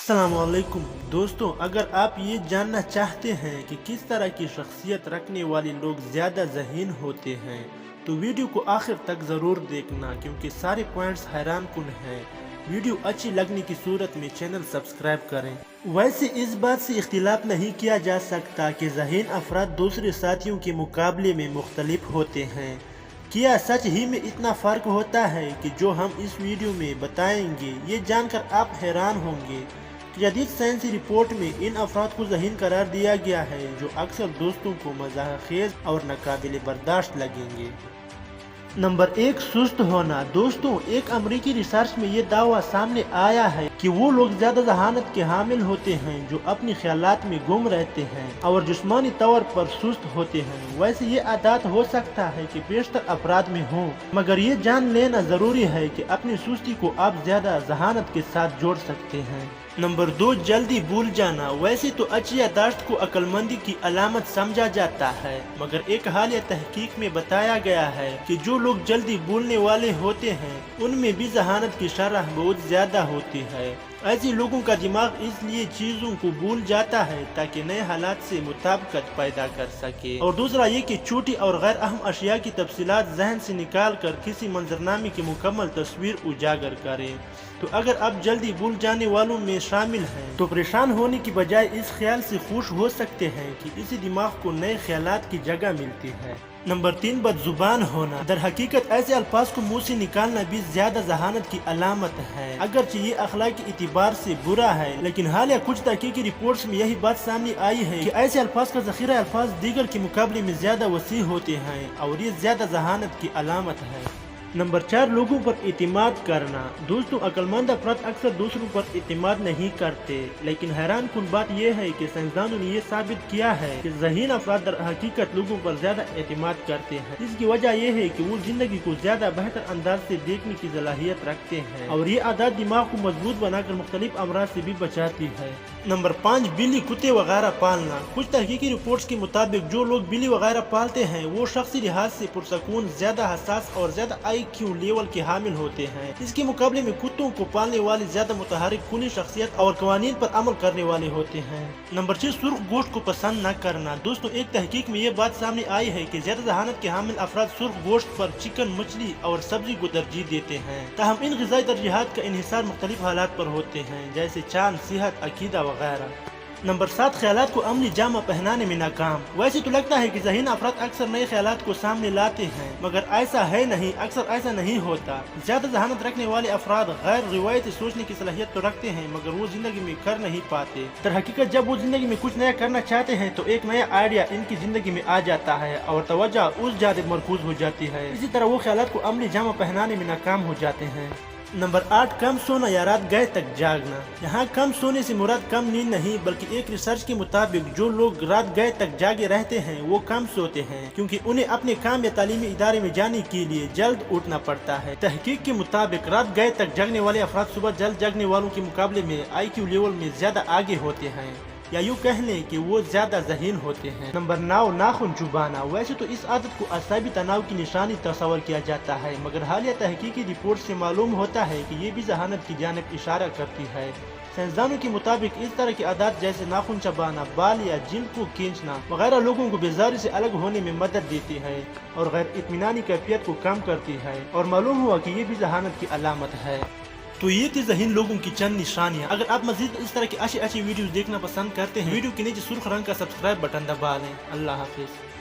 السلام علیکم دوستوں، اگر آپ یہ جاننا چاہتے ہیں کہ کس طرح کی شخصیت رکھنے والے لوگ زیادہ ذہین ہوتے ہیں تو ویڈیو کو آخر تک ضرور دیکھنا، کیونکہ سارے پوائنٹس حیران کن ہیں۔ ویڈیو اچھی لگنے کی صورت میں چینل سبسکرائب کریں۔ ویسے اس بات سے اختلاف نہیں کیا جا سکتا کہ ذہین افراد دوسرے ساتھیوں کے مقابلے میں مختلف ہوتے ہیں۔ کیا سچ ہی میں اتنا فرق ہوتا ہے کہ جو ہم اس ویڈیو میں بتائیں گے یہ جان کر آپ حیران ہوں گے۔ جدید سائنسی رپورٹ میں ان افراد کو ذہین قرار دیا گیا ہے جو اکثر دوستوں کو مزاح خیز اور ناقابل برداشت لگیں گے۔ نمبر 1، سست ہونا۔ دوستوں، ایک امریکی ریسرچ میں یہ دعویٰ سامنے آیا ہے کہ وہ لوگ زیادہ ذہانت کے حامل ہوتے ہیں جو اپنی خیالات میں گم رہتے ہیں اور جسمانی طور پر سست ہوتے ہیں۔ ویسے یہ عادات ہو سکتا ہے کہ بیشتر افراد میں ہوں، مگر یہ جان لینا ضروری ہے کہ اپنی سستی کو آپ زیادہ ذہانت کے ساتھ جوڑ سکتے ہیں۔ نمبر 2، جلدی بھول جانا۔ ویسے تو اچھی یادداشت کو عقل مندی کی علامت سمجھا جاتا ہے، مگر ایک حالیہ تحقیق میں بتایا گیا ہے کہ جو لوگ جلدی بھولنے والے ہوتے ہیں ان میں بھی ذہانت کی شرح بہت زیادہ ہوتی ہے۔ ایسے لوگوں کا دماغ اس لیے چیزوں کو بھول جاتا ہے تاکہ نئے حالات سے مطابقت پیدا کر سکے، اور دوسرا یہ کہ چھوٹی اور غیر اہم اشیاء کی تفصیلات ذہن سے نکال کر کسی منظرنامے کی مکمل تصویر اجاگر کریں۔ تو اگر آپ جلدی بھول جانے والوں میں شامل ہیں تو پریشان ہونے کی بجائے اس خیال سے خوش ہو سکتے ہیں کہ اسی دماغ کو نئے خیالات کی جگہ ملتی ہے۔ نمبر 3، بد زبان ہونا۔ در حقیقت ایسے الفاظ کو منہ سے نکالنا بھی زیادہ ذہانت کی علامت ہے، اگرچہ یہ اخلاقی اعتبار سے برا ہے، لیکن حالیہ کچھ تحقیقی رپورٹس میں یہی بات سامنے آئی ہے کہ ایسے الفاظ کا ذخیرہ الفاظ دیگر کے مقابلے میں زیادہ وسیع ہوتے ہیں اور یہ زیادہ ذہانت کی علامت ہے۔ نمبر 4، لوگوں پر اعتماد کرنا۔ دوستوں، عقل مند افراد اکثر دوسروں پر اعتماد نہیں کرتے، لیکن حیران کن بات یہ ہے کہ سائنسدانوں نے یہ ثابت کیا ہے کہ ذہین افراد در حقیقت لوگوں پر زیادہ اعتماد کرتے ہیں۔ اس کی وجہ یہ ہے کہ وہ زندگی کو زیادہ بہتر انداز سے دیکھنے کی صلاحیت رکھتے ہیں، اور یہ عادت دماغ کو مضبوط بنا کر مختلف امراض سے بھی بچاتی ہے۔ نمبر 5، بلی، کتے وغیرہ پالنا۔ کچھ تحقیقی رپورٹس کے مطابق جو لوگ بلی وغیرہ پالتے ہیں وہ شخصی لحاظ سے پرسکون، زیادہ حساس اور زیادہ IQ لیول کے حامل ہوتے ہیں۔ اس کے مقابلے میں کتوں کو پالنے والے زیادہ متحرک، کھلی شخصیت اور قوانین پر عمل کرنے والے ہوتے ہیں۔ نمبر 6، سرخ گوشت کو پسند نہ کرنا۔ دوستوں، ایک تحقیق میں یہ بات سامنے آئی ہے کہ زیادہ ذہانت کے حامل افراد سرخ گوشت پر چکن، مچھلی اور سبزی کو ترجیح دیتے ہیں۔ تاہم ان غذائی ترجیحات کا انحصار مختلف حالات پر ہوتے ہیں، جیسے چاند، صحت، عقیدہ وغیرہ۔ نمبر 7، خیالات کو عملی جامہ پہنانے میں ناکام۔ ویسے تو لگتا ہے کہ ذہین افراد اکثر نئے خیالات کو سامنے لاتے ہیں، مگر ایسا ہے نہیں، اکثر ایسا نہیں ہوتا۔ زیادہ ذہانت رکھنے والے افراد غیر روایتی سوچنے کی صلاحیت تو رکھتے ہیں، مگر وہ زندگی میں کر نہیں پاتے۔ در حقیقت جب وہ زندگی میں کچھ نیا کرنا چاہتے ہیں تو ایک نیا آئیڈیا ان کی زندگی میں آ جاتا ہے اور توجہ اس جانب مرکوز ہو جاتی ہے، اسی طرح وہ خیالات کو عملی جامہ پہنانے میں ناکام ہو جاتے ہیں۔ نمبر 8، کم سونا یا رات گئے تک جاگنا۔ یہاں کم سونے سے مراد کم نیند نہیں، بلکہ ایک ریسرچ کے مطابق جو لوگ رات گئے تک جاگے رہتے ہیں وہ کم سوتے ہیں، کیونکہ انہیں اپنے کام یا تعلیمی ادارے میں جانے کے لیے جلد اٹھنا پڑتا ہے۔ تحقیق کے مطابق رات گئے تک جاگنے والے افراد صبح جلد جاگنے والوں کے مقابلے میں IQ لیول میں زیادہ آگے ہوتے ہیں، یا یوں کہہ لیں کہ وہ زیادہ ذہین ہوتے ہیں۔ نمبر 9، ناخن چبانا۔ ویسے تو اس عادت کو اعصابی تناؤ کی نشانی تصور کیا جاتا ہے، مگر حالیہ تحقیقی رپورٹ سے معلوم ہوتا ہے کہ یہ بھی ذہانت کی جانب اشارہ کرتی ہے۔ سائنسدانوں کے مطابق اس طرح کی عادات جیسے ناخن چبانا، بال یا جلد کو کھینچنا وغیرہ لوگوں کو بیزاری سے الگ ہونے میں مدد دیتی ہے اور غیر اطمینانی کیفیت کو کم کرتی ہے، اور معلوم ہوا کہ یہ بھی ذہانت کی علامت ہے۔ تو یہ تھی ذہین لوگوں کی چند نشانیاں۔ اگر آپ مزید اس طرح کی اچھی ویڈیوز دیکھنا پسند کرتے ہیں، ویڈیو کے نیچے سرخ رنگ کا سبسکرائب بٹن دبا لیں۔ اللہ حافظ۔